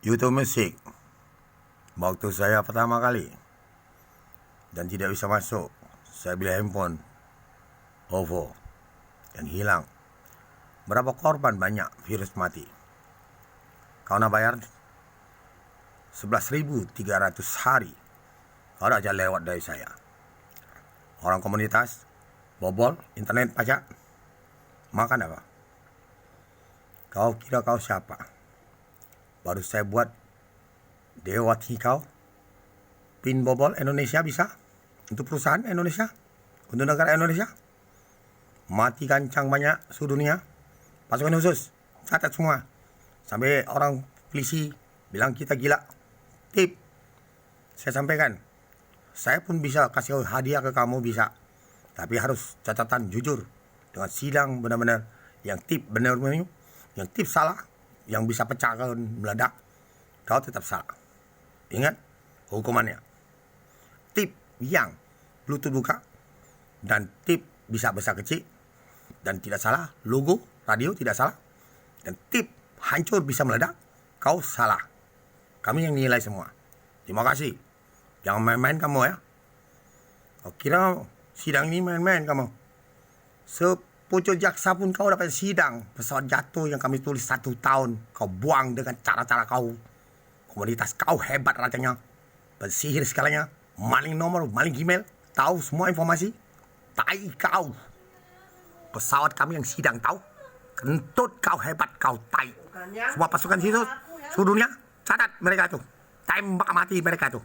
YouTube Music. Waktu saya pertama kali dan tidak bisa masuk, saya beli handphone OVO yang hilang. Berapa korban banyak virus mati. Kau nak bayar 11.300 hari. Kau nak aja lewat dari saya. Orang komunitas bobol internet pajak. Makan apa? Kau kira kau siapa? Baru saya buat Dewati kau. PIN bobol Indonesia bisa? Untuk perusahaan Indonesia? Untuk negara Indonesia? Mati kancang banyak seluruh dunia. Pasukan khusus, catat semua. Sampai orang polisi bilang kita gila. Tip, saya sampaikan. Saya pun bisa kasih hadiah ke kamu, bisa. Tapi harus catatan jujur. Dengan sidang benar-benar. Yang tip benar menu, yang tip salah, yang bisa pecahkan meledak, kau tetap salah. Ingat hukumannya. Tip yang Bluetooth buka dan tip bisa besar kecil dan tidak salah, logo radio tidak salah, dan tip hancur bisa meledak, kau salah. Kami yang nilai semua. Terima kasih. Jangan main-main kamu ya. Kau kira sidang ini main-main kamu? Sepucuk jaksa pun kau dapat sidang. Pesawat jatuh yang kami tulis 1 tahun, kau buang dengan cara-cara kau. Komunitas kau hebat rajanya. Bersihir segalanya. Maling nomor, maling email. Tahu semua informasi. Tai kau. Pesawat kami yang sidang tahu. Kentut kau hebat, kau tai. Semua pasukan situ seluruh dunia, catat mereka tuh. Tembak mati mereka tuh.